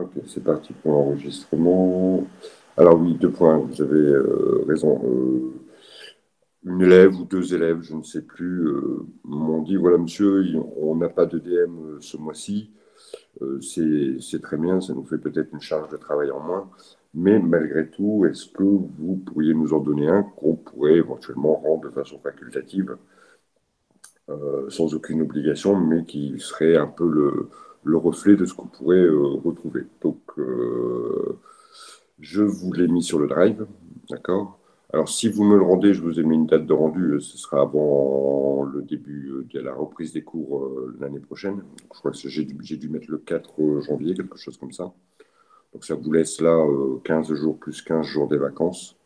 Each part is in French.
Ok, c'est parti pour l'enregistrement. Alors oui, deux points, vous avez raison. Une élève ou deux élèves, je ne sais plus, m'ont dit, voilà monsieur, on n'a pas de DM ce mois-ci. C'est très bien, ça nous fait peut-être une charge de travail en moins. Mais malgré tout, est-ce que vous pourriez nous en donner un qu'on pourrait éventuellement rendre de façon facultative, sans aucune obligation, mais qui serait un peu le reflet de ce qu'on pourrait retrouver. Donc, je vous l'ai mis sur le drive, d'accord? Alors, si vous me le rendez, je vous ai mis une date de rendu, ce sera avant le début de la reprise des cours l'année prochaine. Donc, je crois que j'ai dû mettre le 4 janvier, quelque chose comme ça. Donc, ça vous laisse là 15 jours plus 15 jours des vacances.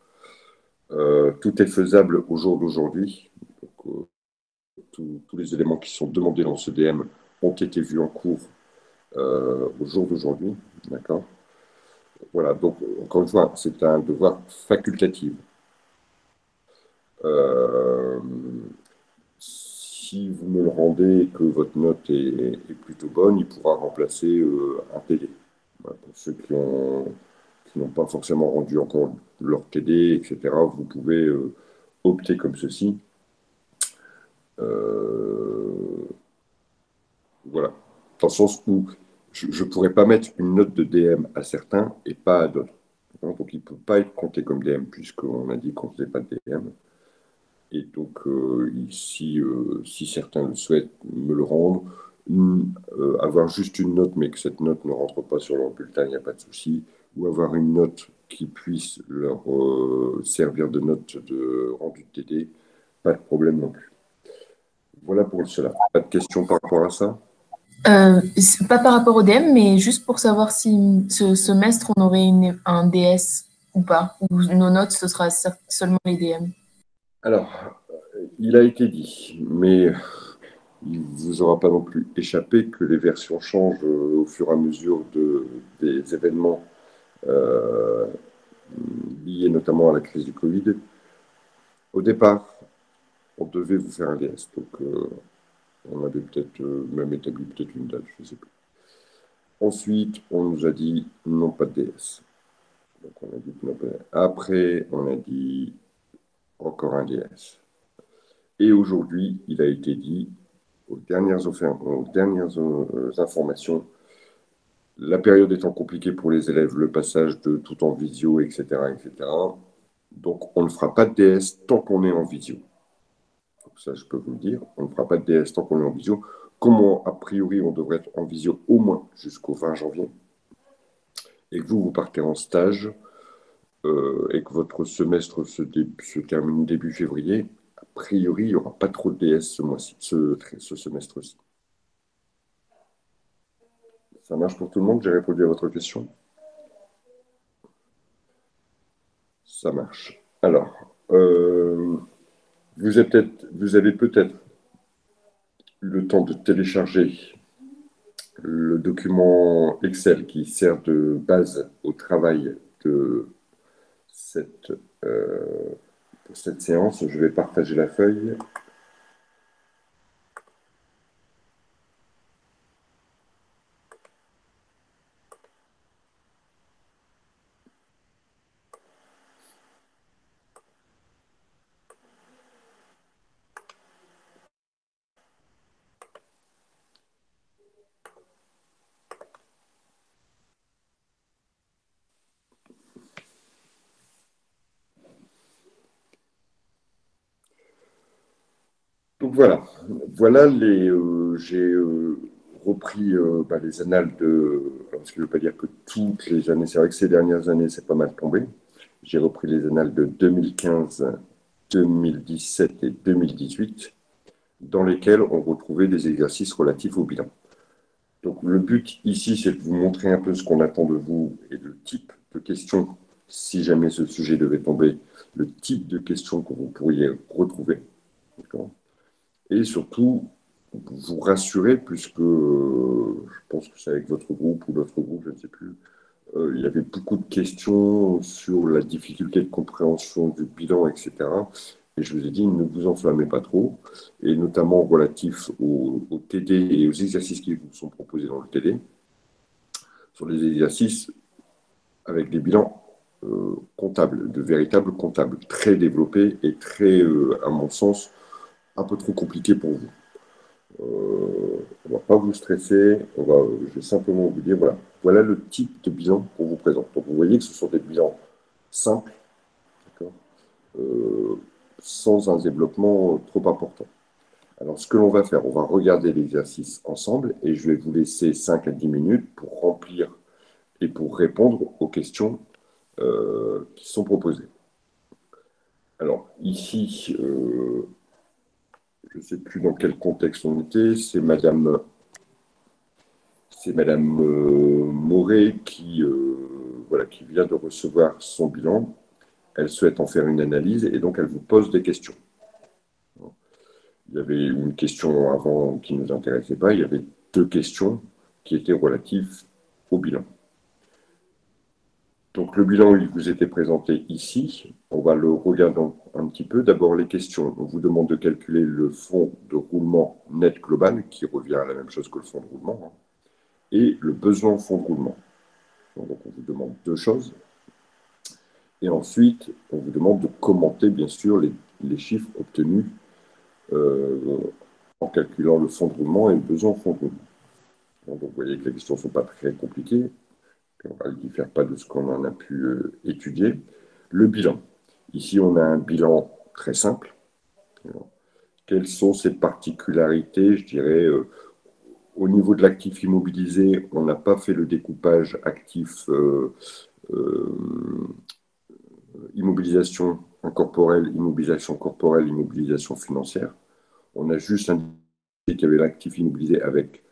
Tout est faisable au jour d'aujourd'hui. Donc, tous les éléments qui sont demandés dans ce DM ont été vus en cours au jour d'aujourd'hui. D'accord? Voilà, donc encore une fois, c'est un devoir facultatif. Euh, Si vous me le rendez et que votre note est plutôt bonne, il pourra remplacer un TD. Voilà, pour ceux qui n'ont pas forcément rendu encore leur TD, etc., vous pouvez opter comme ceci. Euh, voilà. Dans le sens où je ne pourrais pas mettre une note de DM à certains et pas à d'autres. Donc, il ne peut pas être compté comme DM puisqu'on a dit qu'on ne faisait pas de DM. Et donc, si certains le souhaitent, me le rendre. Avoir juste une note, mais que cette note ne rentre pas sur leur bulletin, il n'y a pas de souci. Ou avoir une note qui puisse leur servir de note de rendu de TD, pas de problème non plus. Voilà pour cela. Pas de questions par rapport à ça? Pas par rapport au DM, mais juste pour savoir si ce semestre on aurait un DS ou pas, ou nos notes ce sera seulement les DM. Alors, il a été dit, mais il ne vous aura pas non plus échappé que les versions changent au fur et à mesure des événements euh, liés notamment à la crise du Covid. Au départ, on devait vous faire un DS, donc on avait peut-être même établi peut-être une date, je ne sais plus. Ensuite, on nous a dit non, pas de DS. Donc on a dit non, pas de DS. Après, on a dit encore un DS. Et aujourd'hui, il a été dit aux dernières informations, la période étant compliquée pour les élèves, le passage de tout en visio, etc., etc. Donc, on ne fera pas de DS tant qu'on est en visio. Donc, ça, je peux vous le dire. On ne fera pas de DS tant qu'on est en visio. Comment, a priori, on devrait être en visio au moins jusqu'au 20 janvier. Et que vous partez en stage et que votre semestre se termine début février, a priori, il n'y aura pas trop de DS ce mois-ci, ce semestre-ci. Ça marche pour tout le monde? J'ai répondu à votre question? Ça marche. Alors, vous avez peut-être le temps de télécharger le document Excel qui sert de base au travail de cette, euh, pour cette séance. Je vais partager la feuille. Donc voilà, j'ai repris les annales alors, ce qui ne veut pas dire que toutes les années, c'est vrai que ces dernières années, c'est pas mal tombé. J'ai repris les annales de 2015, 2017 et 2018, dans lesquelles on retrouvait des exercices relatifs au bilan. Donc le but ici, c'est de vous montrer un peu ce qu'on attend de vous et le type de questions, si jamais ce sujet devait tomber, le type de questions que vous pourriez retrouver. D'accord. Et surtout, vous rassurer, puisque je pense que c'est avec votre groupe ou notre groupe, je ne sais plus, il y avait beaucoup de questions sur la difficulté de compréhension du bilan, etc. Et je vous ai dit, ne vous enflammez pas trop, et notamment relatif au TD et aux exercices qui vous sont proposés dans le TD. sur les exercices avec des bilans comptables, de véritables comptables, très développés et très, à mon sens, un peu trop compliqués pour vous. On ne va pas vous stresser, je vais simplement vous dire, voilà le type de bilan qu'on vous présente. Donc vous voyez que ce sont des bilans simples, euh, sans un développement trop important. Alors ce que l'on va faire, on va regarder l'exercice ensemble et je vais vous laisser 5 à 10 minutes pour remplir et pour répondre aux questions qui sont proposées. Alors ici, je ne sais plus dans quel contexte on était, c'est Madame Moret qui vient de recevoir son bilan. Elle souhaite en faire une analyse et donc elle vous pose des questions. Il y avait une question avant qui ne nous intéressait pas, il y avait 2 questions qui étaient relatives au bilan. Donc le bilan, il vous était présenté ici. On va le regarder un petit peu. D'abord les questions. On vous demande de calculer le fonds de roulement net global, qui revient à la même chose que le fonds de roulement, et le besoin en fonds de roulement. Donc on vous demande 2 choses. Et ensuite, on vous demande de commenter, bien sûr, les chiffres obtenus en calculant le fonds de roulement et le besoin en fonds de roulement. Donc vous voyez que les questions ne sont pas très compliquées. Elles ne diffèrent pas de ce qu'on en a pu étudier. Le bilan. Ici, on a un bilan très simple. Quelles sont ses particularités, je dirais, au niveau de l'actif immobilisé, on n'a pas fait le découpage actif immobilisation corporelle, immobilisation financière. On a juste indiqué qu'il y avait l'actif immobilisé avec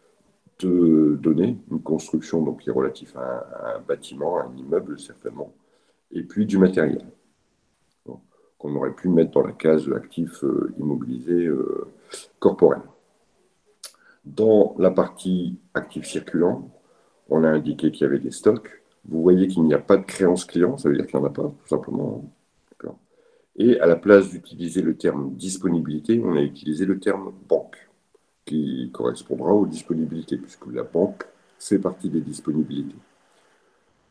2 données, une construction donc qui est relative à un bâtiment, à un immeuble certainement, et puis du matériel. Donc, qu'on aurait pu mettre dans la case actif immobilisé corporel. Dans la partie actifs circulants, on a indiqué qu'il y avait des stocks. Vous voyez qu'il n'y a pas de créance client, ça veut dire qu'il n'y en a pas, tout simplement. Et à la place d'utiliser le terme disponibilité, on a utilisé le terme banque, qui correspondra aux disponibilités, puisque la banque fait partie des disponibilités.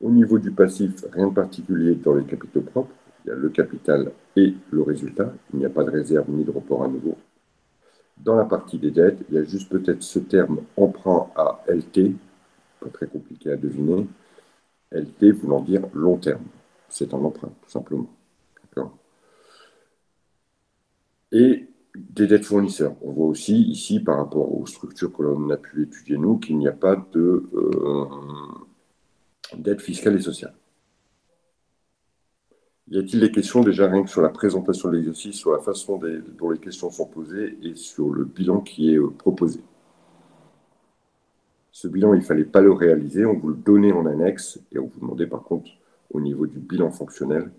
Au niveau du passif, rien de particulier dans les capitaux propres. Il y a le capital et le résultat. Il n'y a pas de réserve ni de report à nouveau. Dans la partie des dettes, il y a juste peut-être ce terme emprunt à LT, pas très compliqué à deviner. LT voulant dire long terme. C'est un emprunt, tout simplement. Et des dettes fournisseurs. On voit aussi ici, par rapport aux structures que l'on a pu étudier nous, qu'il n'y a pas de dette fiscale et sociale. Y a-t-il des questions déjà rien que sur la présentation de l'exercice, sur la façon dont les questions sont posées et sur le bilan qui est proposé? Ce bilan, il ne fallait pas le réaliser, on vous le donnait en annexe et on vous demandait par contre, au niveau du bilan fonctionnel,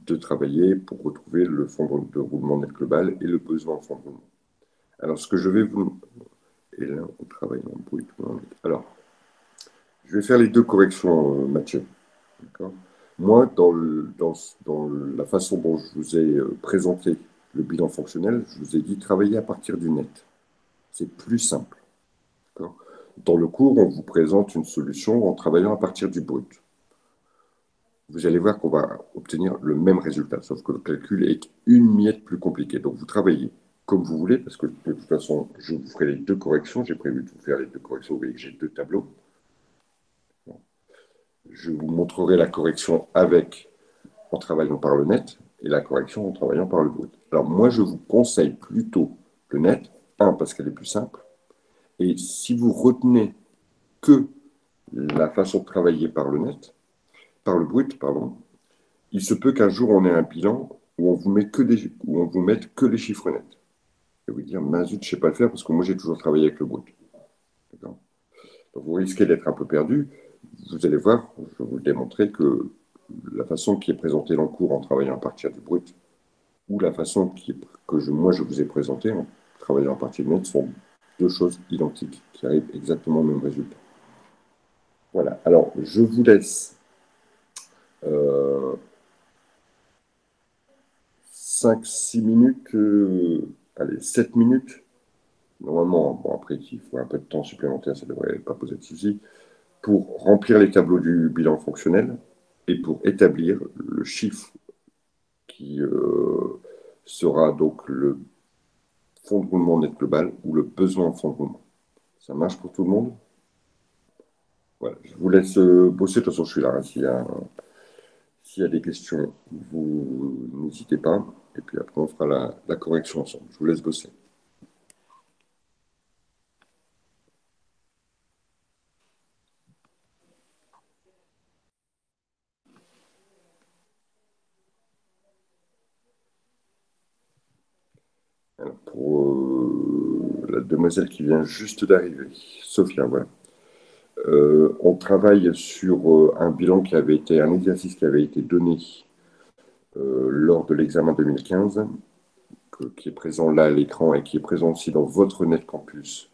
de travailler pour retrouver le fonds de roulement net global et le besoin en fonds de roulement. Alors, ce que je vais vous... Et là, on travaille en bruit. Alors, je vais faire les 2 corrections, Mathieu. Moi, dans la façon dont je vous ai présenté le bilan fonctionnel, je vous ai dit travailler à partir du net. C'est plus simple. Dans le cours, on vous présente une solution en travaillant à partir du brut. Vous allez voir qu'on va obtenir le même résultat, sauf que le calcul est une miette plus compliqué. Donc, vous travaillez comme vous voulez, parce que de toute façon, je vous ferai les 2 corrections. J'ai prévu de vous faire les 2 corrections. Vous voyez que j'ai 2 tableaux. Je vous montrerai la correction en travaillant par le net et la correction en travaillant par le brut. Alors moi, je vous conseille plutôt le net, parce qu'elle est plus simple, et si vous retenez que la façon de travailler par le net, par le brut, pardon, il se peut qu'un jour on ait un bilan où on vous mette que les chiffres nets. Et vous dire, mince, je ne sais pas le faire parce que moi j'ai toujours travaillé avec le brut. Donc vous risquez d'être un peu perdu. Vous allez voir, je vais vous démontrer que la façon qui est présentée dans le cours en travaillant à partir du brut ou la façon moi je vous ai présentée en travaillant à partir du net sont 2 choses identiques qui arrivent exactement au même résultat. Voilà, alors je vous laisse 5-6 minutes, allez, 7 minutes. Normalement, bon après il faut un peu de temps supplémentaire, ça ne devrait pas poser de soucis. pour remplir les tableaux du bilan fonctionnel et pour établir le chiffre qui sera donc le fonds de roulement net global ou le besoin en fonds de roulement. Ça marche pour tout le monde? Voilà, je vous laisse bosser. De toute façon, je suis là, hein. S'il y a des questions, vous n'hésitez pas. Et puis après, on fera la correction ensemble. Je vous laisse bosser. Alors, pour la demoiselle qui vient juste d'arriver, Sophia, voilà. On travaille sur un exercice qui avait été donné lors de l'examen 2015, qui est présent là à l'écran et qui est présent aussi dans votre Net Campus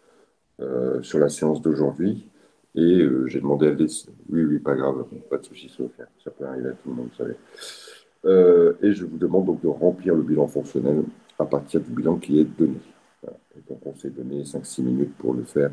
sur la séance d'aujourd'hui. Et j'ai demandé à des... Oui, oui, pas grave, pas de souci, Sophia, ça peut arriver à tout le monde, vous savez. Et je vous demande donc de remplir le bilan fonctionnel à partir du bilan qui est donné. Voilà. Et donc on s'est donné 5-6 minutes pour le faire.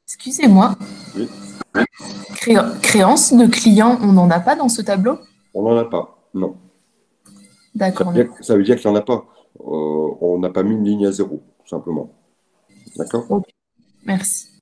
Excusez-moi, Oui, créance de client, on n'en a pas dans ce tableau? on n'en a pas, non. D'accord, Ça veut dire qu'il n'y en a pas. On n'a pas mis une ligne à zéro, tout simplement. D'accord? ok, merci.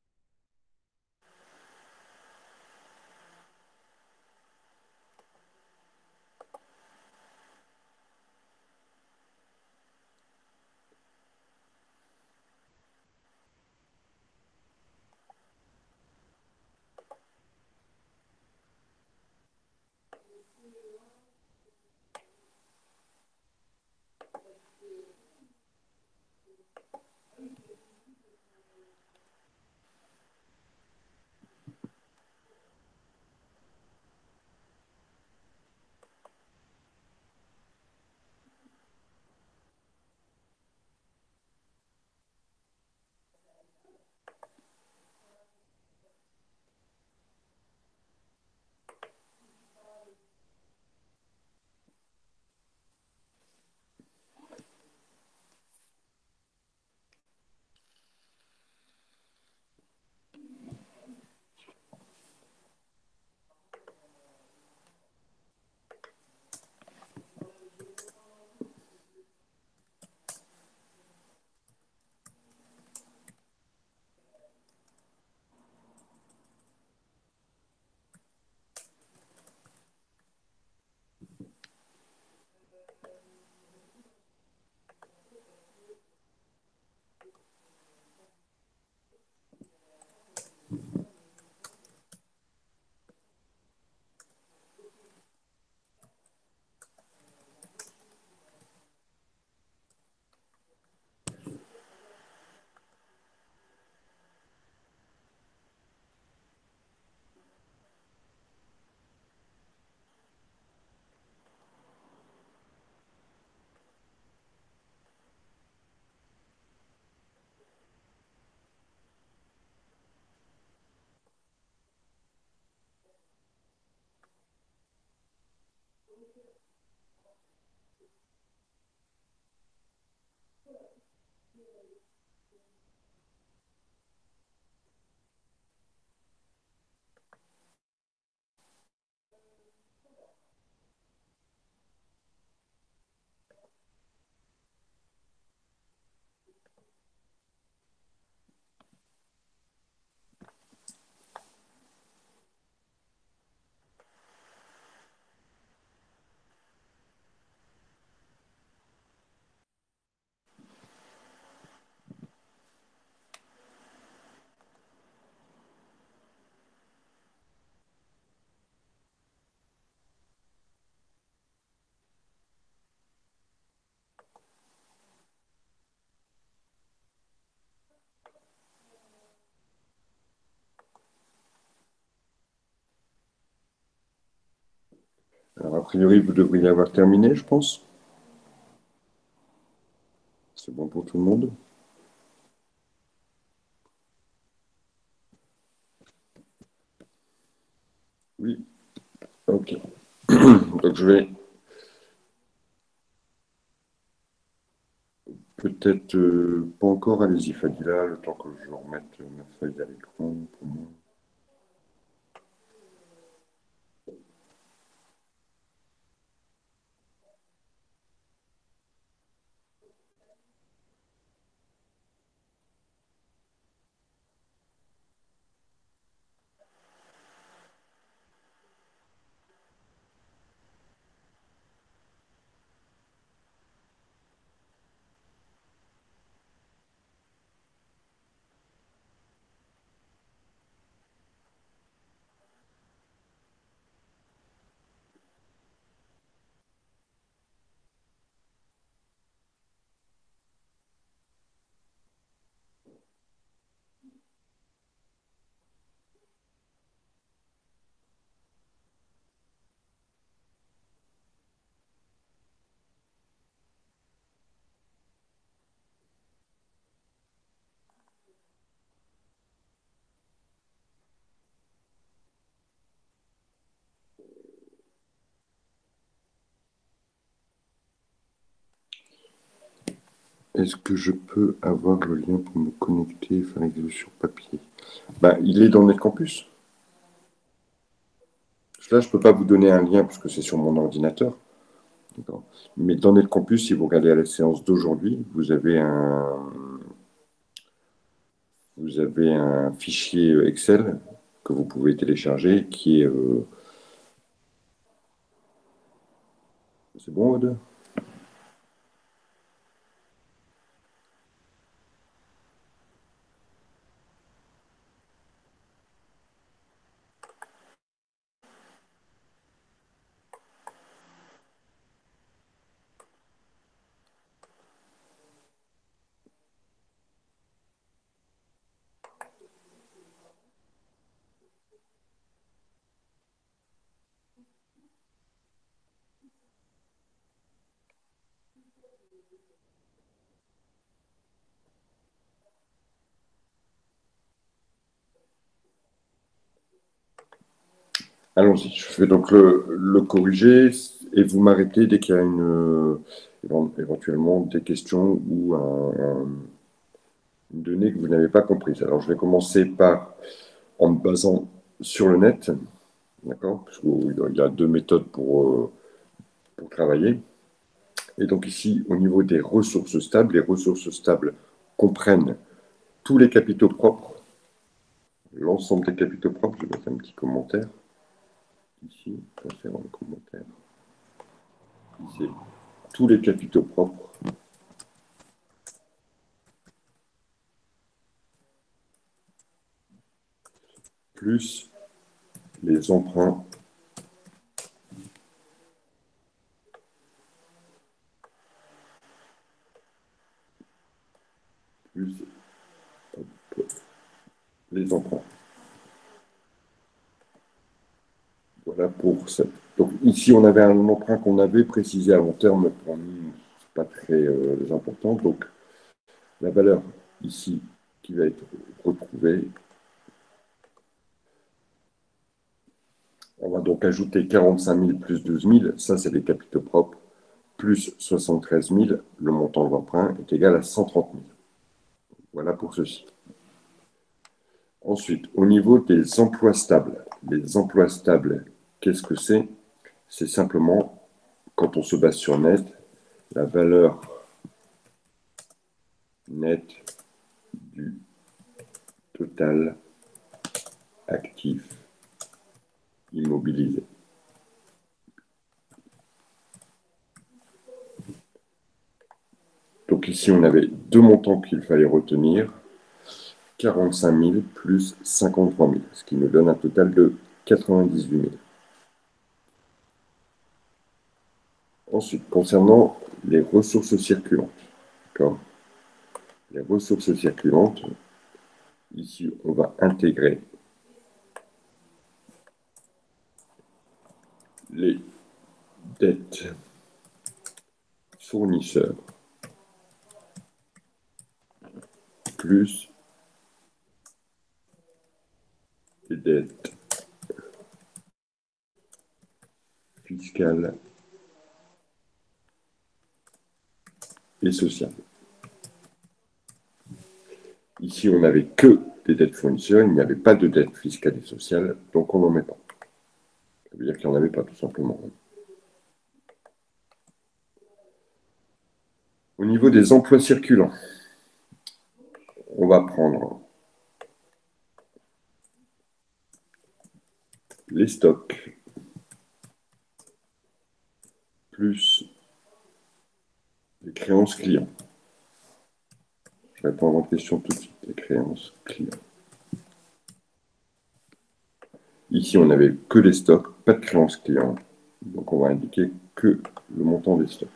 Alors, a priori, vous devriez avoir terminé, je pense. C'est bon pour tout le monde? Oui. Ok. Donc, je vais peut-être pas encore, allez-y, Fadila, le temps que je remette ma feuille à l'écran pour moi. Est-ce que je peux avoir le lien pour me connecter et faire l'exercice sur papier? Bah, il est dans NetCampus. Là, je ne peux pas vous donner un lien parce que c'est sur mon ordinateur. Mais dans NetCampus, si vous regardez à la séance d'aujourd'hui, vous avez un fichier Excel que vous pouvez télécharger qui est. C'est bon, Aude? Allons-y. Je fais donc le corriger et vous m'arrêtez dès qu'il y a éventuellement des questions ou une donnée que vous n'avez pas comprise. Alors, je vais commencer en me basant sur le net, d'accord? Parce qu'il y a deux méthodes pour travailler. Et donc ici, au niveau des ressources stables, les ressources stables comprennent tous les capitaux propres, l'ensemble des capitaux propres. Je vais mettre un petit commentaire ici, concernant le commentaire. Ici, tous les capitaux propres plus les emprunts plus les emprunts. Voilà pour ça. Donc ici, on avait un emprunt qu'on avait précisé à long terme, pour nous, pas très important. Donc la valeur ici qui va être retrouvée, on va donc ajouter 45 000 plus 12 000, ça c'est les capitaux propres, plus 73 000, le montant de l'emprunt est égal à 130 000. Voilà pour ceci. Ensuite, au niveau des emplois stables, les emplois stables, qu'est-ce que c'est? C'est simplement, quand on se base sur net, la valeur nette du total actif immobilisé. Donc ici, on avait deux montants qu'il fallait retenir, 45 000 plus 53 000, ce qui nous donne un total de 98 000. Ensuite, concernant les ressources circulantes, les ressources circulantes, ici, on va intégrer les dettes fournisseurs plus les dettes fiscales et sociales. Ici, on n'avait que des dettes fournisseurs, il n'y avait pas de dettes fiscales et sociales, donc on n'en met pas. Ça veut dire qu'il n'y en avait pas, tout simplement. Au niveau des emplois circulants, on va prendre les stocks plus les créances clients. Je vais répondre à votre question tout de suite, les créances clients. Ici, on n'avait que les stocks, pas de créances clients. Donc, on va indiquer que le montant des stocks.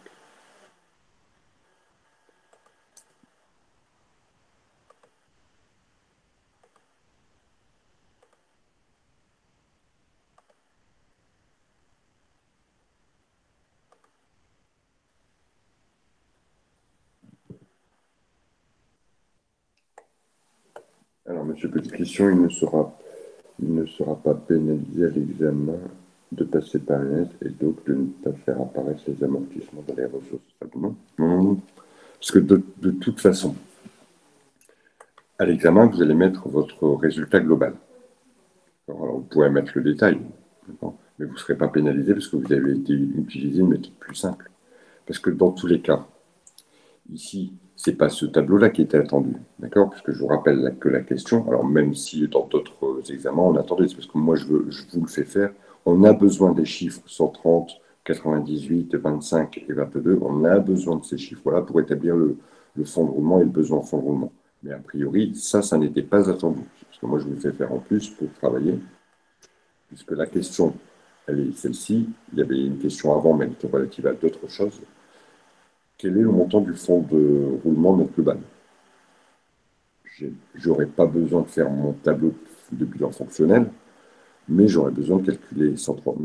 Alors, monsieur, petite question, il ne sera pas pénalisé à l'examen de passer par net et donc de ne pas faire apparaître les amortissements dans les ressources. Non, non, parce que de toute façon, à l'examen, vous allez mettre votre résultat global. Alors, vous pourrez mettre le détail, mais vous ne serez pas pénalisé parce que vous avez utilisé une méthode plus simple. Parce que dans tous les cas, ici, ce n'est pas ce tableau-là qui était attendu, d'accord? Parce que je vous rappelle que la question, alors même si dans d'autres examens, on attendait, c'est parce que moi, je vous le fais faire, on a besoin des chiffres 130, 98, 25 et 22, on a besoin de ces chiffres-là pour établir le fonds de roulement et le besoin en fonds de roulement. Mais a priori, ça n'était pas attendu. Parce que moi, je vous le fais faire en plus pour travailler, puisque la question, elle est celle-ci. Il y avait une question avant, mais elle était relative à d'autres choses. Quel est le montant du fonds de roulement net global? Je n'aurais pas besoin de faire mon tableau de bilan fonctionnel, mais j'aurais besoin de calculer mes 130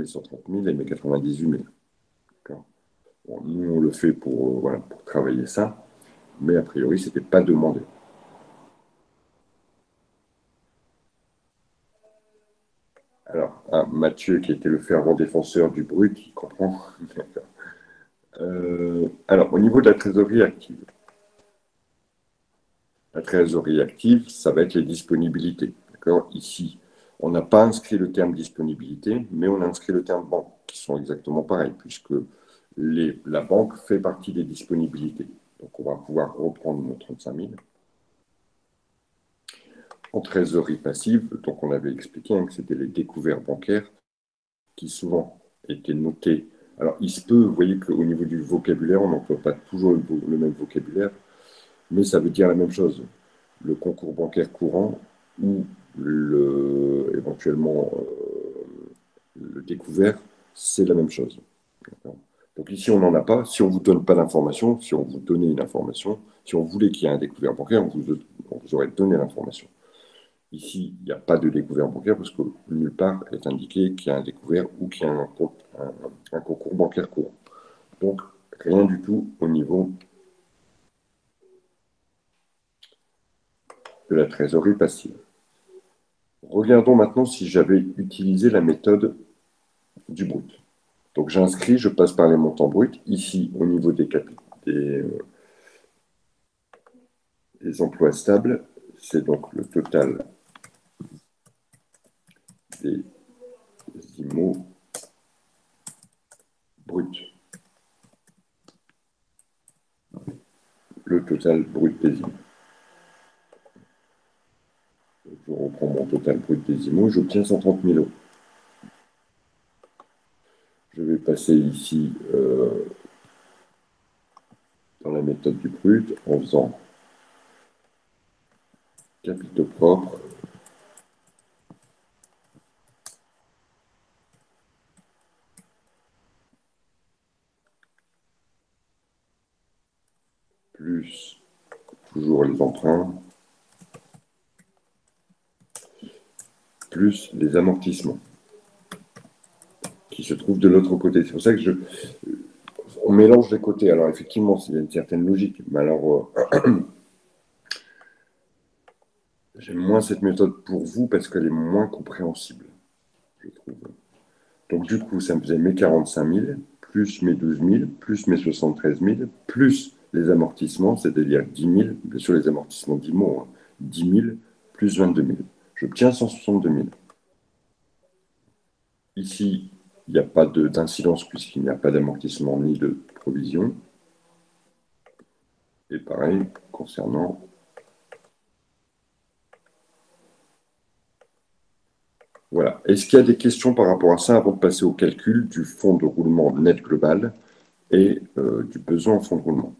000 et mes 98 000. Bon, nous, on le fait pour travailler ça, mais a priori, ce n'était pas demandé. Alors, Mathieu, qui était le fervent défenseur du brut, il comprend. Alors, au niveau de la trésorerie active, ça va être les disponibilités. Ici, on n'a pas inscrit le terme disponibilité, mais on a inscrit le terme banque, qui sont exactement pareils, puisque la banque fait partie des disponibilités. Donc, on va pouvoir reprendre nos 35 000. En trésorerie passive, donc on avait expliqué que c'était les découverts bancaires qui souvent étaient notés. Alors, il se peut, vous voyez qu'au niveau du vocabulaire, on n'emploie pas toujours le même vocabulaire, mais ça veut dire la même chose. Le concours bancaire courant ou éventuellement le découvert, c'est la même chose. Donc ici, on n'en a pas. Si on ne vous donne pas l'information, si on vous donnait une information, si on voulait qu'il y ait un découvert bancaire, on vous aurait donné l'information. Ici, il n'y a pas de découvert bancaire parce que nulle part est indiqué qu'il y a un découvert ou qu'il y a un concours bancaire courant. Donc, rien du tout au niveau de la trésorerie passive. Regardons maintenant si j'avais utilisé la méthode du brut. Donc, j'inscris, je passe par les montants bruts. Ici, au niveau des emplois stables, c'est donc le total des IMO bruts. Le total brut des IMO. Je reprends mon total brut des IMO, j'obtiens 130 000 euros. Je vais passer ici dans la méthode du brut en faisant capitaux propres plus toujours les emprunts plus les amortissements qui qui se trouve de l'autre côté. C'est pour ça que on mélange les côtés. Alors effectivement, il y a une certaine logique, mais alors j'aime moins cette méthode pour vous parce qu'elle est moins compréhensible, je trouve. Donc du coup, ça me faisait mes 45 000, plus mes 12 000, plus mes 73 000, plus les amortissements, c'est-à-dire 10 000, bien sûr les amortissements d'IMO, hein, 10 000 plus 22 000. J'obtiens 162 000. Ici, il n'y a pas d'incidence puisqu'il n'y a pas d'amortissement ni de provision. Et pareil, concernant... Voilà. Est-ce qu'il y a des questions par rapport à ça avant de passer au calcul du fonds de roulement net global et du besoin en fonds de roulement?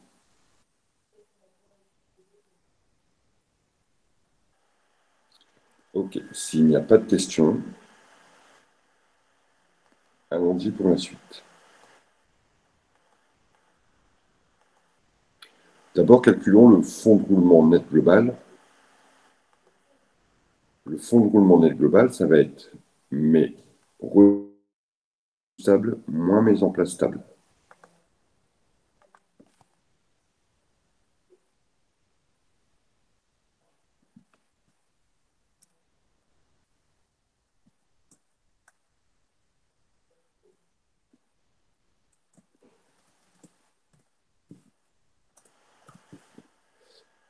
Ok, s'il n'y a pas de questions, allons-y pour la suite. D'abord, calculons le fonds de roulement net global. Le fonds de roulement net global, ça va être mes ressources stables moins mes emplois stables.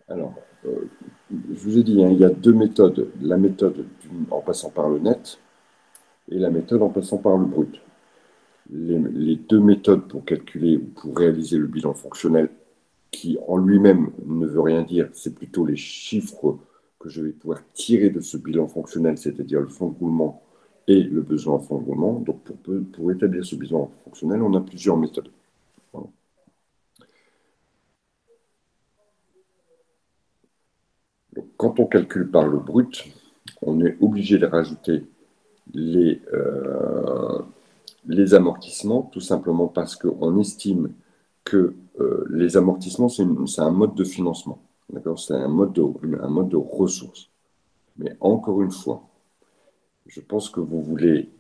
Alors, je vous ai dit, hein, il y a deux méthodes. La méthode en passant par le net et la méthode en passant par le brut. Les deux méthodes pour calculer ou pour réaliser le bilan fonctionnel, qui en lui-même ne veut rien dire, c'est plutôt les chiffres que je vais pouvoir tirer de ce bilan fonctionnel, c'est-à-dire le fonds de roulement et le besoin en fonds de roulement. Donc, pour établir ce bilan fonctionnel, on a plusieurs méthodes. Voilà. Donc, quand on calcule par le brut, on est obligé de rajouter les amortissements, tout simplement parce qu'on estime que les amortissements, c'est un mode de financement. C'est un mode de ressources. Mais encore une fois, je pense que vous voulez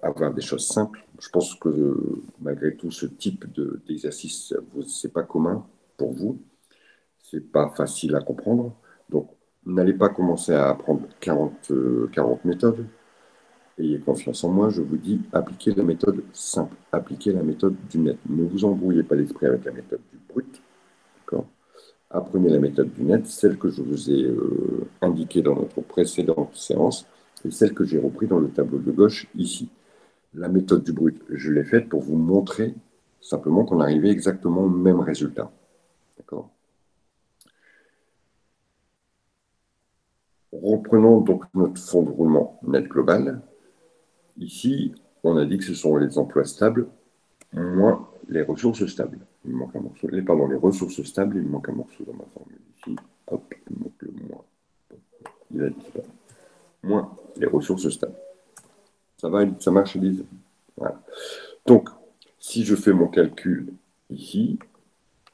avoir des choses simples. Je pense que malgré tout, ce type d'exercice, ce n'est pas commun pour vous. Ce n'est pas facile à comprendre. Donc, n'allez pas commencer à apprendre 40 méthodes. Ayez confiance en moi, je vous dis, appliquez la méthode simple, appliquez la méthode du net. Ne vous embrouillez pas l'esprit avec la méthode du brut. Apprenez la méthode du net, celle que je vous ai indiquée dans notre précédente séance et celle que j'ai reprise dans le tableau de gauche ici. La méthode du brut, je l'ai faite pour vous montrer simplement qu'on arrivait exactement au même résultat. D'accord ? Reprenons donc notre fonds de roulement net global. Ici, on a dit que ce sont les emplois stables moins les ressources stables. Il me manque un morceau. Les ressources stables, il me manque un morceau dans ma formule ici. Hop, il manque le moins. Il a disparu. Moins les ressources stables. Ça va, ça marche, Elise? Voilà. Donc, si je fais mon calcul ici,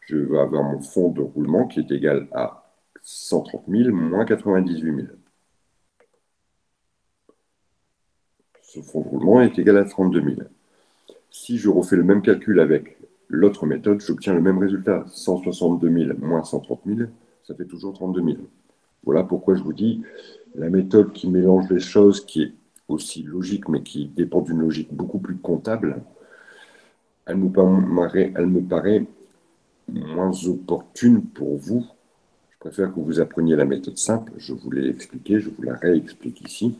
je vais avoir mon fonds de roulement qui est égal à 130 000 moins 98 000. Ce fonds de roulement est égal à 32 000. Si je refais le même calcul avec l'autre méthode, j'obtiens le même résultat. 162 000 moins 130 000, ça fait toujours 32 000. Voilà pourquoi je vous dis, la méthode qui mélange les choses, qui est aussi logique, mais qui dépend d'une logique beaucoup plus comptable, elle me paraît moins opportune pour vous. Je préfère que vous appreniez la méthode simple. Je vous l'ai expliqué, je vous la réexplique ici.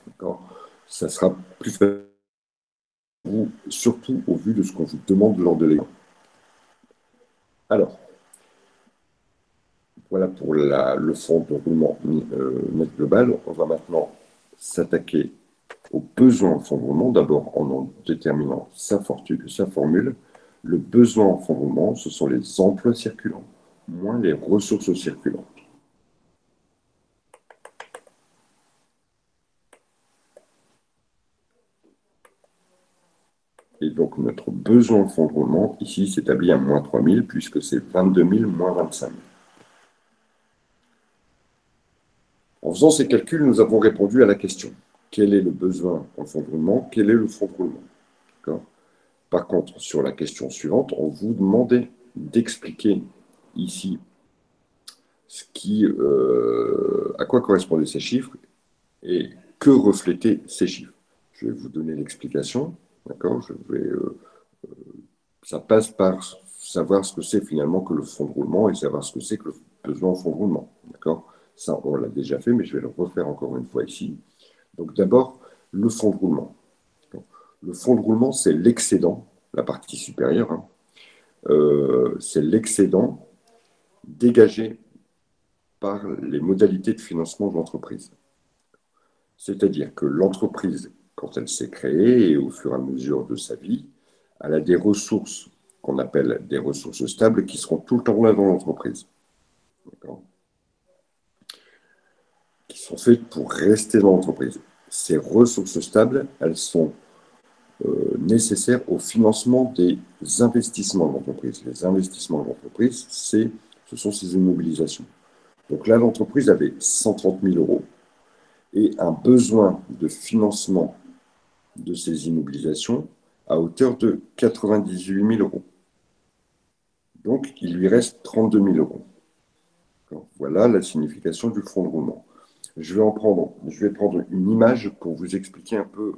D'accord ? Ça sera plus facile pour vous, surtout au vu de ce qu'on vous demande lors de l'examen. Alors, voilà pour le fonds de roulement net global. On va maintenant s'attaquer aux besoins en fonds de roulement, d'abord en déterminant sa formule. Le besoin en fonds de roulement, ce sont les emplois circulants, moins les ressources circulantes. Et donc, notre besoin en fonds de roulement, ici, s'établit à moins 3 000, puisque c'est 22 000 moins 25 000. En faisant ces calculs, nous avons répondu à la question. Quel est le besoin en fonds de roulement? Quel est le fonds de roulement? Par contre, sur la question suivante, on vous demandait d'expliquer ici à quoi correspondaient ces chiffres et que reflétaient ces chiffres. Je vais vous donner l'explication, d'accord. Ça passe par savoir ce que c'est finalement que le fonds de roulement et savoir ce que c'est que le besoin en fonds de roulement, d'accord. Ça, on l'a déjà fait, mais je vais le refaire encore une fois ici. Donc d'abord, le fonds de roulement. Le fonds de roulement, c'est l'excédent, la partie supérieure, hein, c'est l'excédent dégagé par les modalités de financement de l'entreprise. C'est-à-dire que l'entreprise, quand elle s'est créée et au fur et à mesure de sa vie, elle a des ressources qu'on appelle des ressources stables qui seront tout le temps là dans l'entreprise. Qui sont faites pour rester dans l'entreprise. Ces ressources stables, elles sont nécessaires au financement des investissements de l'entreprise. Les investissements de l'entreprise, ce sont ces immobilisations. Donc là, l'entreprise avait 130 000 euros et un besoin de financement de ces immobilisations à hauteur de 98 000 euros. Donc, il lui reste 32 000 euros. Voilà la signification du fonds de roulement. Je vais prendre une image pour vous expliquer un peu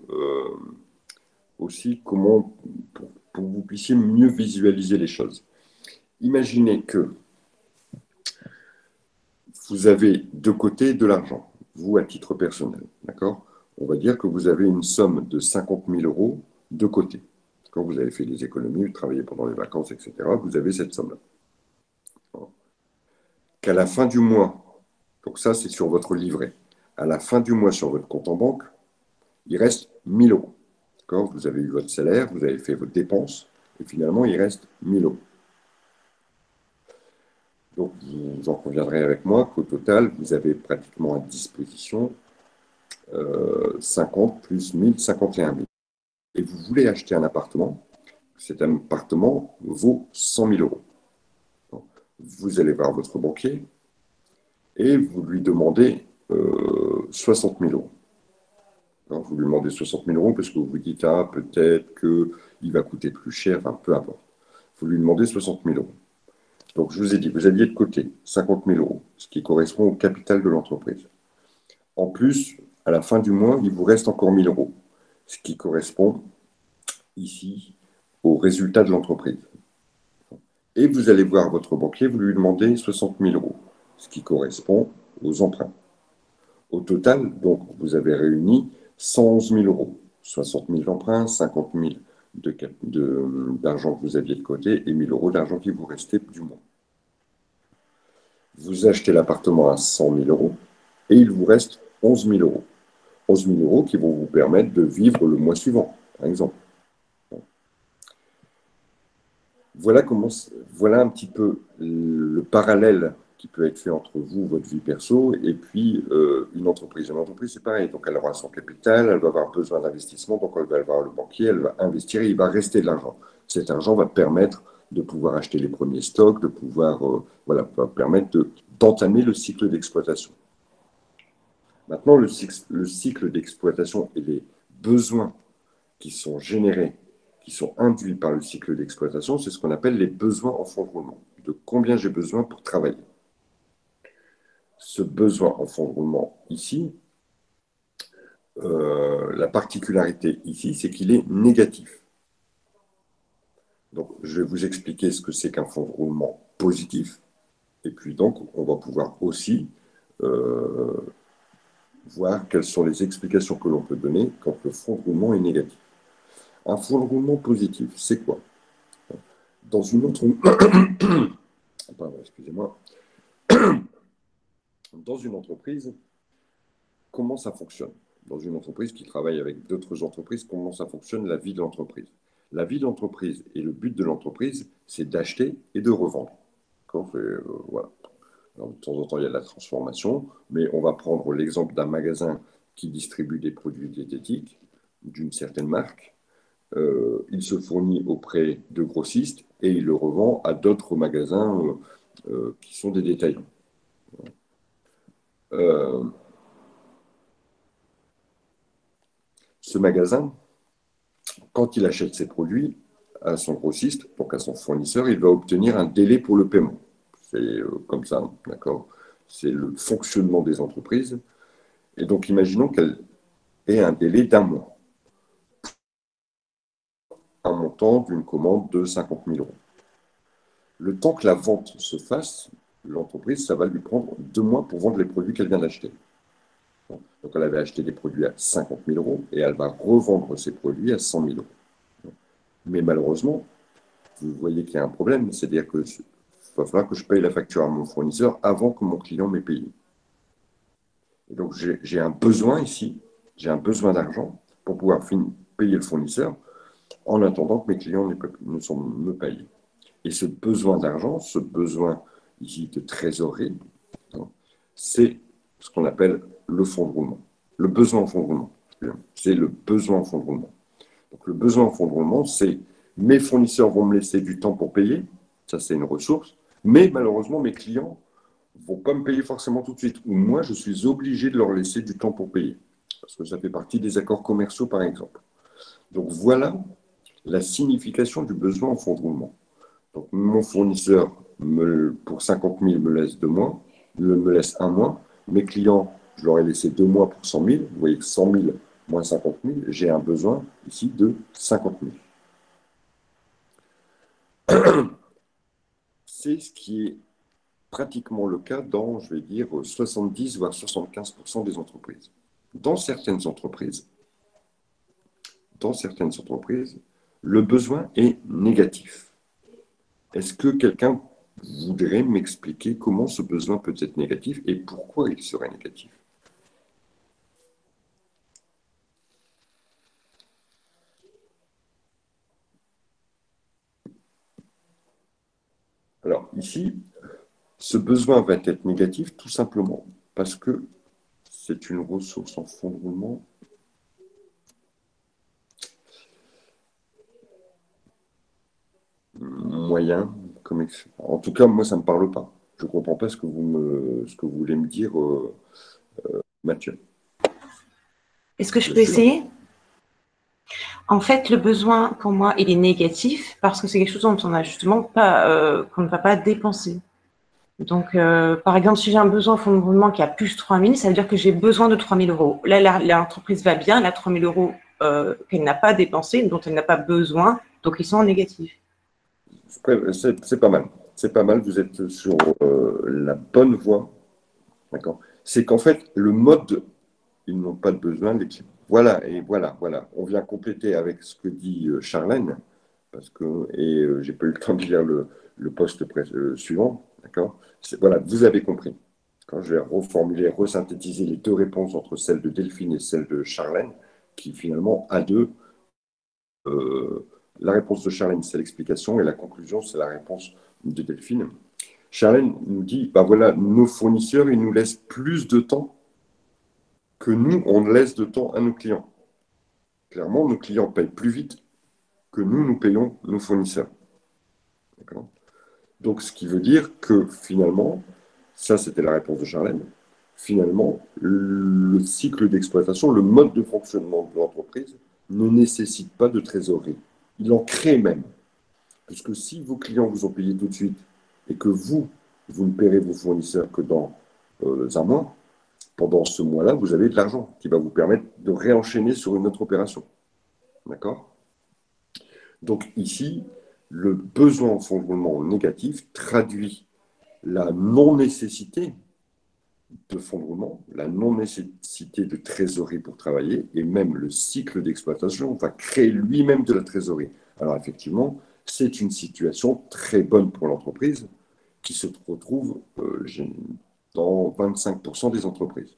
aussi comment, pour que vous puissiez mieux visualiser les choses. Imaginez que vous avez de côté de l'argent, vous à titre personnel, d'accord. On va dire que vous avez une somme de 50 000 euros de côté. Quand vous avez fait des économies, vous travaillez pendant les vacances, etc., vous avez cette somme-là. Qu'à la fin du mois, donc ça c'est sur votre livret, à la fin du mois sur votre compte en banque, il reste 1 000 euros. Vous avez eu votre salaire, vous avez fait vos dépenses, et finalement il reste 1 000 euros. Donc, vous en conviendrez avec moi qu'au total, vous avez pratiquement à disposition 50 plus 1000, 51 000. Et vous voulez acheter un appartement, cet appartement vaut 100 000 euros. Donc, vous allez voir votre banquier et vous lui demandez 60 000 euros. Alors, vous lui demandez 60 000 euros parce que vous vous dites, ah, peut-être qu'il va coûter plus cher, enfin, peu importe. Vous lui demandez 60 000 euros. Donc, je vous ai dit, vous aviez de côté 50 000 euros, ce qui correspond au capital de l'entreprise. En plus, à la fin du mois, il vous reste encore 1 000 euros, ce qui correspond ici au résultat de l'entreprise. Et vous allez voir votre banquier, vous lui demandez 60 000 euros, ce qui correspond aux emprunts. Au total, donc, vous avez réuni 111 000 euros, 60 000 d'emprunts, 50 000 d'argent que vous aviez de côté et 1 000 euros d'argent qui vous restait du mois. Vous achetez l'appartement à 100 000 euros et il vous reste 11 000 euros. 11 000 euros qui vont vous permettre de vivre le mois suivant, par exemple. Voilà un petit peu le parallèle qui peut être fait entre vous, votre vie perso, et puis une entreprise. Une entreprise, c'est pareil. Donc, elle aura son capital, elle va avoir besoin d'investissement, donc elle va avoir le banquier, elle va investir et il va rester de l'argent. Cet argent va permettre de pouvoir acheter les premiers stocks, de pouvoir, va permettre d'entamer le cycle d'exploitation. Maintenant, le cycle d'exploitation et les besoins qui sont générés, qui sont induits par le cycle d'exploitation, c'est ce qu'on appelle les besoins en fonds de roulement. De combien j'ai besoin pour travailler. Ce besoin en fonds de roulement ici, la particularité ici, c'est qu'il est négatif. Donc, je vais vous expliquer ce que c'est qu'un fonds de roulement positif. Et puis donc, on va pouvoir aussi voir quelles sont les explications que l'on peut donner quand le fonds de roulement est négatif. Un fonds de roulement positif, c'est quoi? Dans une autre... Pardon, excusez-moi. Dans une entreprise, comment ça fonctionne? Dans une entreprise qui travaille avec d'autres entreprises, comment ça fonctionne la vie de l'entreprise? La vie de l'entreprise et le but de l'entreprise, c'est d'acheter et de revendre. Voilà. Alors, de temps en temps, il y a de la transformation, mais on va prendre l'exemple d'un magasin qui distribue des produits diététiques d'une certaine marque. Il se fournit auprès de grossistes et il le revend à d'autres magasins qui sont des détaillants. Ce magasin, quand il achète ses produits à son grossiste, donc à son fournisseur, il va obtenir un délai pour le paiement. C'est comme ça, d'accord? C'est le fonctionnement des entreprises. Et donc, imaginons qu'elle ait un délai d'un mois, un montant d'une commande de 50 000 euros. Le temps que la vente se fasse, l'entreprise, ça va lui prendre 2 mois pour vendre les produits qu'elle vient d'acheter. Donc, elle avait acheté des produits à 50 000 euros et elle va revendre ces produits à 100 000 euros. Mais malheureusement, vous voyez qu'il y a un problème, c'est-à-dire qu'il va falloir que je paye la facture à mon fournisseur avant que mon client m'ait payé. Et donc, j'ai un besoin ici, j'ai un besoin d'argent pour pouvoir payer le fournisseur en attendant que mes clients me payent. Et ce besoin d'argent, ce besoin ici de trésorerie, c'est ce qu'on appelle le fonds de roulement. Le besoin en fonds de roulement. C'est le besoin en fonds de roulement. Donc, le besoin en fonds de roulement, c'est mes fournisseurs vont me laisser du temps pour payer, ça c'est une ressource, mais malheureusement, mes clients ne vont pas me payer forcément tout de suite, ou moi, je suis obligé de leur laisser du temps pour payer, parce que ça fait partie des accords commerciaux, par exemple. Donc, voilà la signification du besoin en fonds de roulement. Donc, mon fournisseur, pour 50 000, me laisse 2 mois, me laisse 1 mois. Mes clients, je leur ai laissé 2 mois pour 100 000. Vous voyez que 100 000 moins 50 000, j'ai un besoin ici de 50 000. C'est ce qui est pratiquement le cas dans, je vais dire, 70 voire 75% des entreprises. Dans certaines entreprises, le besoin est négatif. Est-ce que quelqu'un voudrait m'expliquer comment ce besoin peut être négatif et pourquoi il serait négatif? Alors ici, ce besoin va être négatif tout simplement parce que c'est une ressource en fonds de roulement moyen. En tout cas, moi, ça ne me parle pas. Je ne comprends pas ce que vous voulez me dire, Mathieu. Est-ce que je peux essayer? En fait, le besoin, pour moi, il est négatif parce que c'est quelque chose dont on n'a justement pas, qu'on ne va pas dépenser. Donc, par exemple, si j'ai un besoin au fonds de roulement qui a plus 3 000, ça veut dire que j'ai besoin de 3 000 euros. Là, l'entreprise va bien, elle a 3 000 euros qu'elle n'a pas dépensé, dont elle n'a pas besoin, donc ils sont en négatif. C'est pas mal. C'est pas mal, vous êtes sur la bonne voie. D'accord. C'est qu'en fait, le mode, ils n'ont pas de besoin d'équipe. Voilà, et voilà. On vient compléter avec ce que dit Charlène, parce que, et j'ai pas eu le temps de lire le poste suivant. D'accord. Voilà, vous avez compris. Quand je vais reformuler, resynthétiser les deux réponses entre celle de Delphine et celle de Charlène, qui finalement, à deux, la réponse de Charlène, c'est l'explication, et la conclusion, c'est la réponse de Delphine. Charlène nous dit, bah voilà, nos fournisseurs, ils nous laissent plus de temps que nous, on laisse de temps à nos clients. Clairement, nos clients payent plus vite que nous payons nos fournisseurs. Donc, ce qui veut dire que finalement, ça c'était la réponse de Charlène, finalement, le cycle d'exploitation, le mode de fonctionnement de l'entreprise ne nécessite pas de trésorerie. Il en crée même. Puisque si vos clients vous ont payé tout de suite et que vous ne paierez vos fournisseurs que dans un mois, pendant ce mois-là, vous avez de l'argent qui va vous permettre de réenchaîner sur une autre opération. D'accord? Donc ici, le besoin en fonds de roulement négatif traduit la non-nécessité de fonds de roulement, la non-nécessité de trésorerie pour travailler, et même le cycle d'exploitation va créer lui-même de la trésorerie. Alors effectivement, c'est une situation très bonne pour l'entreprise qui se retrouve dans 25% des entreprises.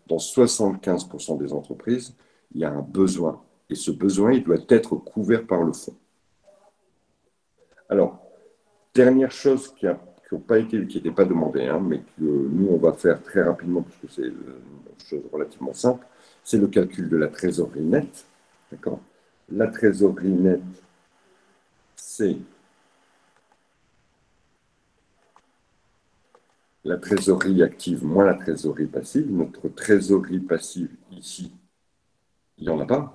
Dans 75% des entreprises, il y a un besoin. Et ce besoin, il doit être couvert par le fonds. Alors, dernière chose qui n'était pas demandée, hein, mais que nous, on va faire très rapidement, parce que c'est une chose relativement simple, c'est le calcul de la trésorerie nette. D'accord. La trésorerie nette, c'est la trésorerie active moins la trésorerie passive. Notre trésorerie passive, ici, il n'y en a pas.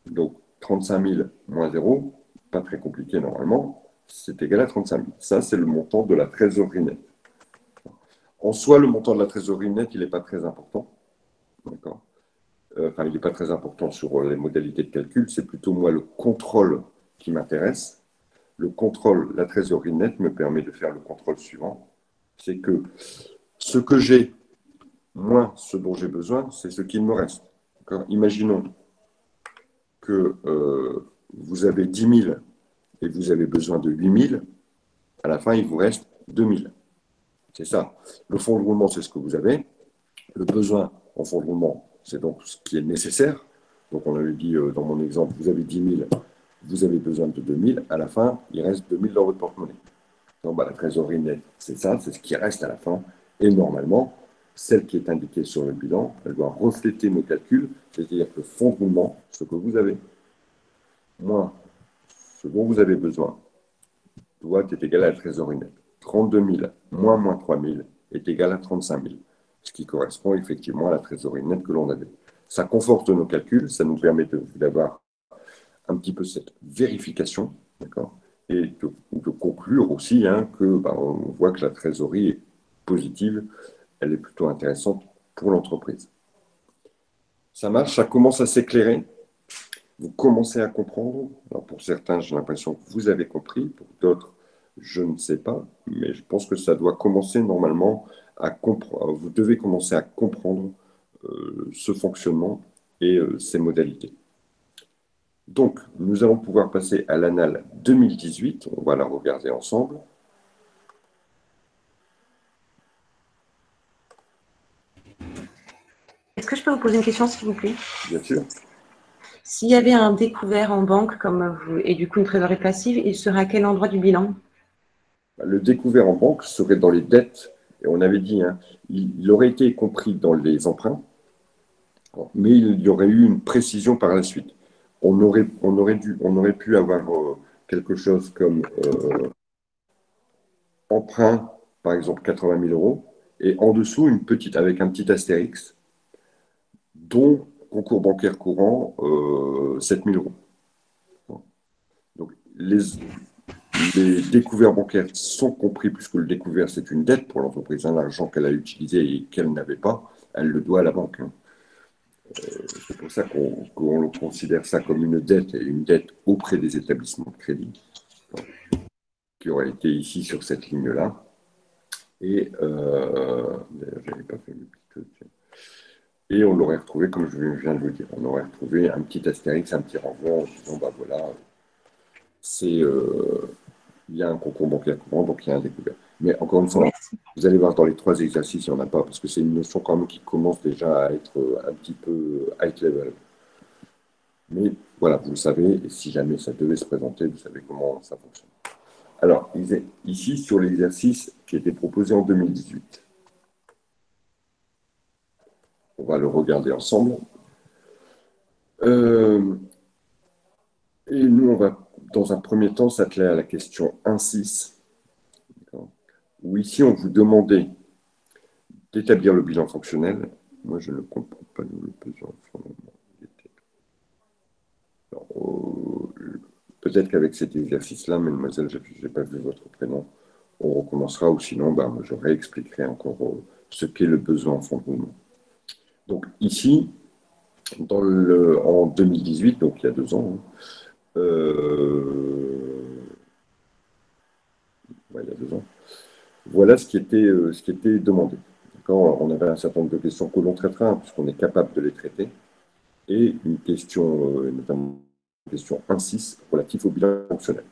Donc, 35 000 moins 0, pas très compliqué normalement, c'est égal à 35 000. Ça, c'est le montant de la trésorerie nette. En soi, le montant de la trésorerie nette, il n'est pas très important. D'accord. Enfin, il n'est pas très important sur les modalités de calcul, c'est plutôt moi le contrôle qui m'intéresse. Le contrôle, la trésorerie nette me permet de faire le contrôle suivant. C'est que ce que j'ai moins ce dont j'ai besoin, c'est ce qu'il me reste. Imaginons que vous avez 10 000 et vous avez besoin de 8 000, à la fin, il vous reste 2 000. C'est ça. Le fonds de roulement, c'est ce que vous avez. Le besoin en fonds de roulement, c'est donc ce qui est nécessaire. Donc, on avait dit dans mon exemple, vous avez 10 000, vous avez besoin de 2 000. À la fin, il reste 2 000 dans votre porte-monnaie. Donc, la trésorerie nette, c'est ça, c'est ce qui reste à la fin. Et normalement, celle qui est indiquée sur le bilan, elle doit refléter nos calculs, c'est-à-dire que le fonds de roulement, ce que vous avez, moins ce dont vous avez besoin, doit être égal à la trésorerie nette. 32 000 moins 3 000 est égal à 35 000, ce qui correspond effectivement à la trésorerie nette que l'on avait. Ça conforte nos calculs, ça nous permet d'avoir un petit peu cette vérification, d'accord, et de conclure aussi que on voit que la trésorerie est positive, elle est plutôt intéressante pour l'entreprise. Ça marche, ça commence à s'éclairer. Vous commencez à comprendre. Alors pour certains, j'ai l'impression que vous avez compris. Pour d'autres, je ne sais pas. Mais je pense que ça doit commencer normalement à comprendre. Vous devez commencer à comprendre ce fonctionnement et ces modalités. Donc, nous allons pouvoir passer à l'annale 2018. On va la regarder ensemble. Est-ce que je peux vous poser une question, s'il vous plaît? Bien sûr. S'il y avait un découvert en banque comme vous, et du coup une trésorerie passive, il serait à quel endroit du bilan? Le découvert en banque serait dans les dettes. Et on avait dit, il aurait été compris dans les emprunts, mais il y aurait eu une précision par la suite. On aurait pu avoir quelque chose comme emprunt, par exemple 80 000 euros, et en dessous, avec un petit astérix, dont concours bancaire courant 7 000 euros. Donc, les découverts bancaires sont compris, puisque le découvert, c'est une dette pour l'entreprise. L'argent qu'elle a utilisé et qu'elle n'avait pas, elle le doit à la banque. C'est pour ça qu'on considère ça comme une dette, et une dette auprès des établissements de crédit, qui aurait été ici sur cette ligne-là. Et d'ailleurs, je n'avais pas fait le petit truc. Et on l'aurait retrouvé, comme je viens de vous dire, on aurait retrouvé un petit astérix, un petit renvoi en disant, voilà, il y a un concours bancaire courant, donc il y a un découvert. Mais encore une fois, vous allez voir dans les 3 exercices, il n'y en a pas, parce que c'est une notion quand même qui commence déjà à être un petit peu high level. Mais voilà, vous le savez, et si jamais ça devait se présenter, vous savez comment ça fonctionne. Alors, ici, sur l'exercice qui était proposé en 2018, on va le regarder ensemble. Et nous, on va, dans un premier temps, s'atteler à la question 1.6, où ici, on vous demandait d'établir le bilan fonctionnel. Moi, je ne comprends pas le besoin. Peut-être qu'avec cet exercice-là, mademoiselle, je n'ai pas vu votre prénom, on recommencera, ou sinon, je réexpliquerai encore ce qu'est le besoin en fonds de roulement. Donc ici, en 2018, donc il y a 2 ans, il y a 2 ans, voilà ce qui était demandé. On avait un certain nombre de questions que l'on traitera, puisqu'on est capable de les traiter, et une question, notamment une question 1.6 relative au bilan fonctionnel.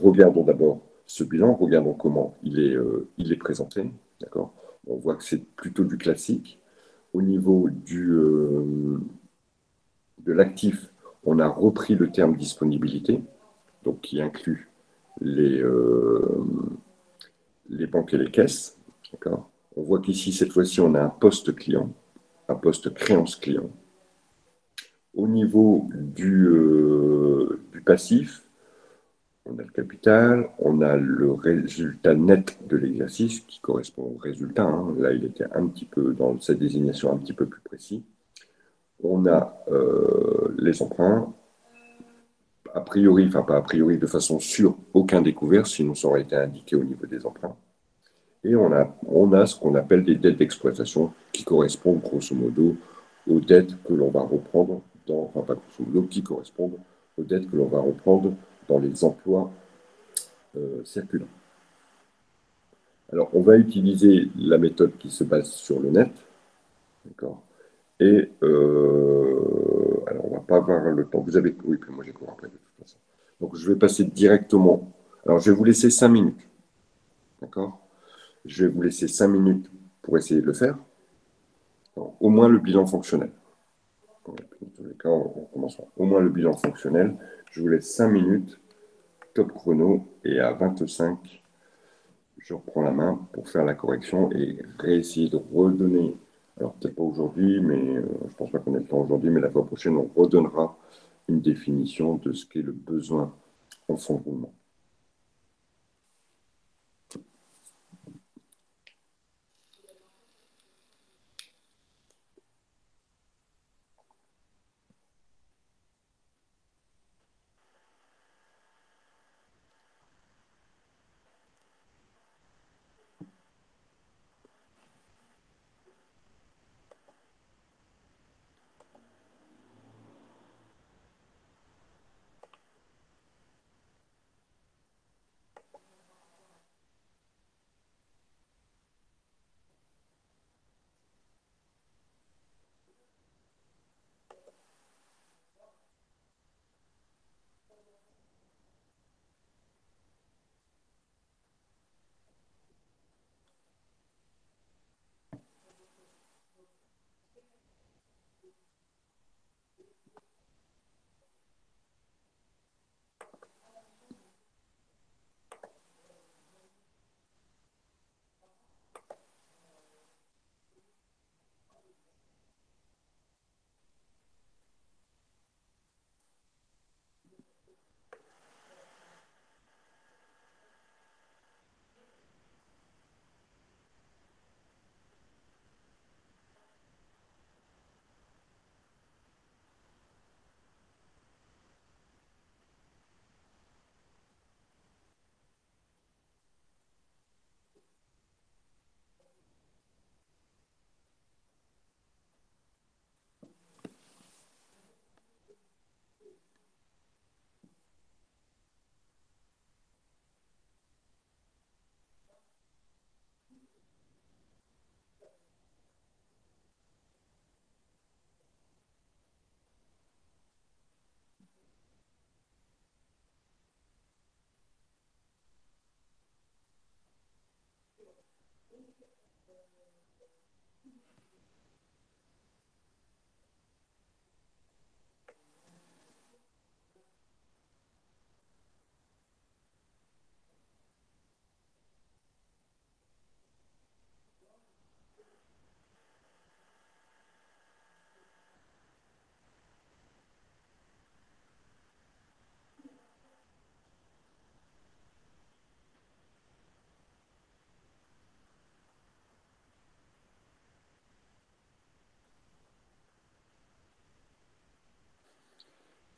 Regardons d'abord ce bilan, regardons comment il est présenté. D'accord. On voit que c'est plutôt du classique. Au niveau de l'actif, on a repris le terme disponibilité, donc qui inclut les banques et les caisses. D'accord. On voit qu'ici, cette fois-ci, on a un poste client, un poste créance client. Au niveau du passif, on a le capital, on a le résultat net de l'exercice qui correspond au résultat. Là, il était un petit peu dans sa désignation un petit peu plus précis. On a les emprunts a priori, enfin pas a priori, de façon sûre, aucun découvert, sinon ça aurait été indiqué au niveau des emprunts. Et on a ce qu'on appelle des dettes d'exploitation qui correspondent grosso modo aux dettes que l'on va reprendre enfin pas grosso modo, qui correspondent aux dettes que l'on va reprendre dans les emplois circulants. Alors, on va utiliser la méthode qui se base sur le net, d'accord. Et alors, on va pas avoir le temps. Vous avez, oui, puis moi j'ai cours après de toute façon. Donc, je vais passer directement. Alors, je vais vous laisser 5 minutes, d'accord. Je vais vous laisser 5 minutes pour essayer de le faire. Alors, au moins le bilan fonctionnel. Dans tous les cas, on commencera. Au moins le bilan fonctionnel. Je vous laisse 5 minutes, top chrono, et à 25, je reprends la main pour faire la correction et réessayer de redonner, alors peut-être pas aujourd'hui, mais je ne pense pas qu'on ait le temps aujourd'hui, mais la fois prochaine, on redonnera une définition de ce qu'est le besoin en fonds de roulement.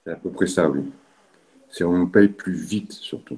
C'est à peu près ça, oui. C'est on nous paye plus vite, surtout.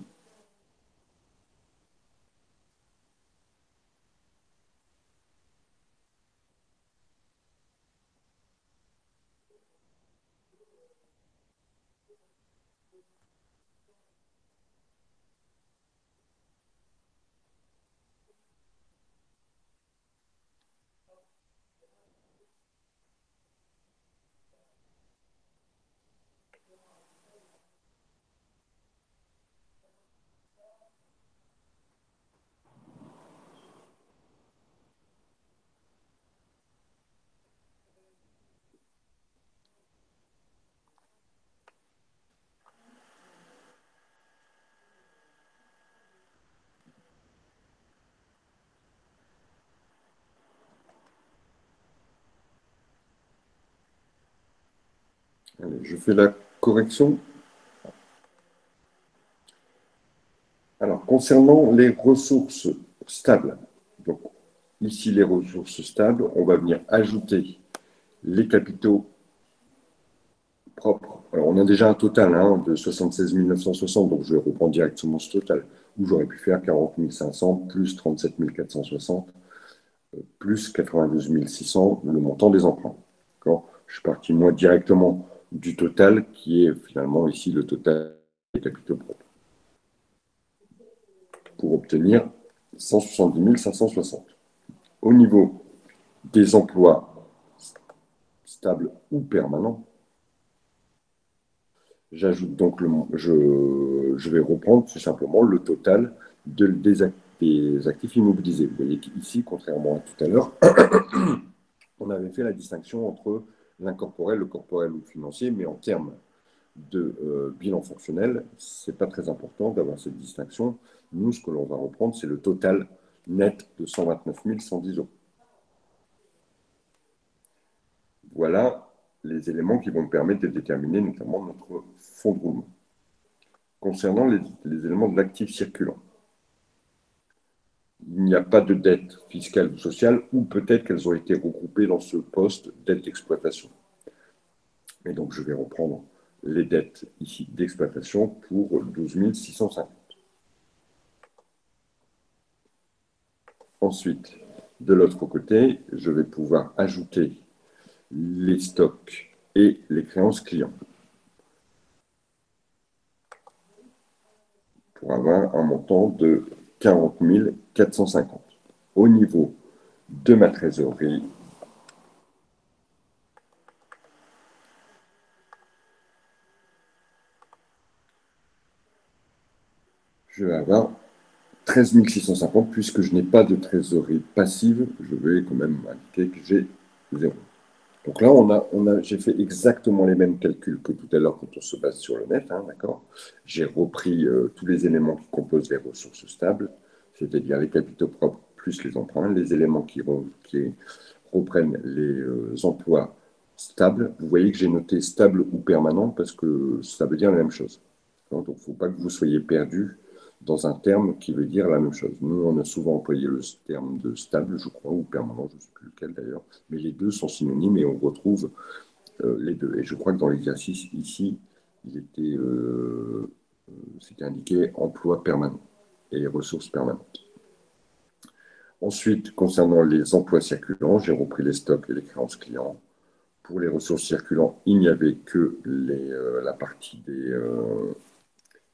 Allez, je fais la correction. Alors, concernant les ressources stables, donc ici les ressources stables, on va venir ajouter les capitaux propres Alors, on a déjà un total hein, de 76 960, donc je vais reprendre directement ce total, où j'aurais pu faire 40 500 plus 37 460 plus 92 600, le montant des emprunts. Je suis parti moi directement du total, qui est finalement ici le total des capitaux propres, pour obtenir 170 560. Au niveau des emplois stables ou permanents, j'ajoute donc je vais reprendre tout simplement le total des actifs immobilisés. Vous voyez qu'ici, contrairement à tout à l'heure, on avait fait la distinction entre l'incorporel, le corporel ou le financier, mais en termes de bilan fonctionnel, ce n'est pas très important d'avoir cette distinction. Nous, ce que l'on va reprendre, c'est le total net de 129 110 euros. Voilà les éléments qui vont me permettre de déterminer notamment notre fonds de roulement. Concernant les éléments de l'actif circulant, il n'y a pas de dette fiscale ou sociale, ou peut-être qu'elles ont été regroupées dans ce poste dette d'exploitation. Et donc, je vais reprendre les dettes ici d'exploitation pour 12 650. Ensuite, de l'autre côté, je vais pouvoir ajouter les stocks et les créances clients pour avoir un montant de 40 450. Au niveau de ma trésorerie, je vais avoir 13 650 puisque je n'ai pas de trésorerie passive. Je vais quand même indiquer que j'ai 0. Donc là, j'ai fait exactement les mêmes calculs que tout à l'heure quand on se base sur le net, hein, d'accord. J'ai repris tous les éléments qui composent les ressources stables, c'est-à-dire les capitaux propres plus les emprunts, les éléments qui reprennent les emplois stables. Vous voyez que j'ai noté stable ou permanent parce que ça veut dire la même chose. Donc, il ne faut pas que vous soyez perdu dans un terme qui veut dire la même chose. Nous, on a souvent employé le terme de stable, je crois, ou permanent, je ne sais plus lequel d'ailleurs, mais les deux sont synonymes et on retrouve les deux. Et je crois que dans l'exercice ici, c'était indiqué emploi permanent et ressources permanentes. Ensuite, concernant les emplois circulants, j'ai repris les stocks et les créances clients. Pour les ressources circulantes, il n'y avait que la partie des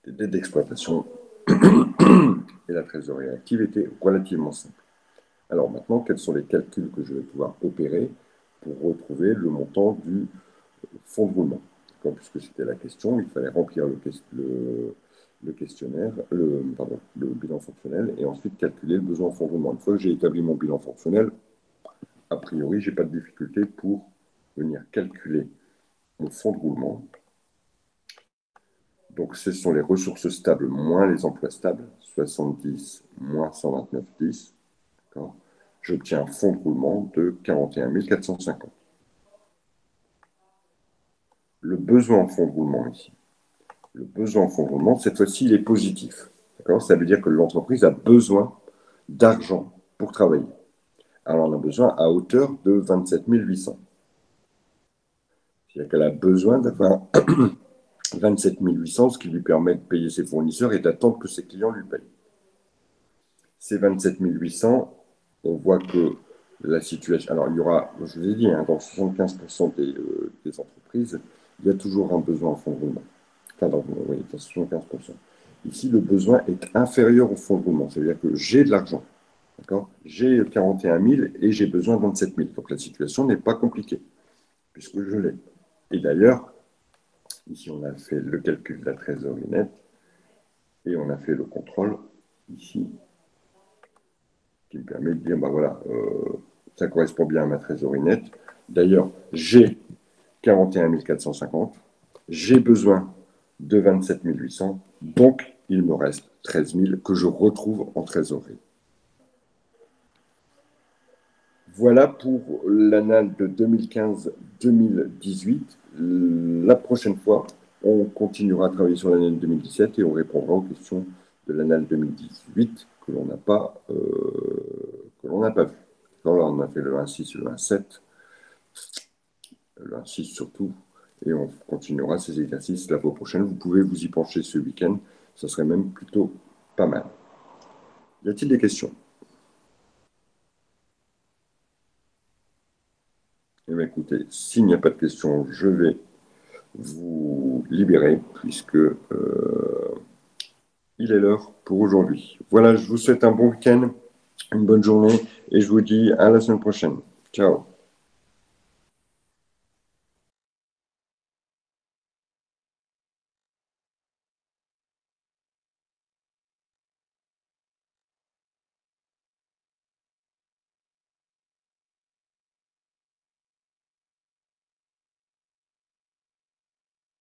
dettes d'exploitation et la trésorerie active était relativement simple. Alors maintenant, quels sont les calculs que je vais pouvoir opérer pour retrouver le montant du fonds de roulement? Puisque c'était la question, il fallait remplir le questionnaire, le bilan fonctionnel, et ensuite calculer le besoin en fonds de roulement. Une fois que j'ai établi mon bilan fonctionnel, a priori, je n'ai pas de difficulté pour venir calculer mon fonds de roulement. Donc, ce sont les ressources stables moins les emplois stables, 70 moins 129, 10. J'obtiens un fonds de roulement de 41 450. Le besoin en fonds de roulement ici. Le besoin en fonds de roulement, cette fois-ci, il est positif. Ça veut dire que l'entreprise a besoin d'argent pour travailler. Alors, on a besoin à hauteur de 27 800. C'est-à-dire qu'elle a besoin d'avoir 27 800, ce qui lui permet de payer ses fournisseurs et d'attendre que ses clients lui payent. Ces 27 800, on voit que la situation... Alors, il y aura, je vous ai dit, hein, dans 75% des entreprises, il y a toujours un besoin en fonds de roulement. Enfin, dans 75%. Ici, le besoin est inférieur au fonds de roulement. C'est-à-dire que j'ai de l'argent. J'ai 41 000 et j'ai besoin de 27 000. Donc, la situation n'est pas compliquée, puisque je l'ai. Et d'ailleurs, ici, on a fait le calcul de la trésorerie nette et on a fait le contrôle ici, qui me permet de dire, ben voilà, ça correspond bien à ma trésorerie nette. D'ailleurs, j'ai 41 450, j'ai besoin de 27 800, donc il me reste 13 000 que je retrouve en trésorerie. Voilà pour l'annale de 2015-2018. La prochaine fois, on continuera à travailler sur l'année 2017 et on répondra aux questions de l'annale 2018 que l'on n'a pas vu. Là, on a fait le 1.6 et le 1.7. Le 1.6 surtout. Et on continuera ces exercices la fois prochaine. Vous pouvez vous y pencher ce week-end. Ce serait même plutôt pas mal. Y a-t-il des questions? Eh bien, écoutez, s'il n'y a pas de questions, je vais vous libérer puisque il est l'heure pour aujourd'hui. Voilà, je vous souhaite un bon week-end, une bonne journée et je vous dis à la semaine prochaine. Ciao.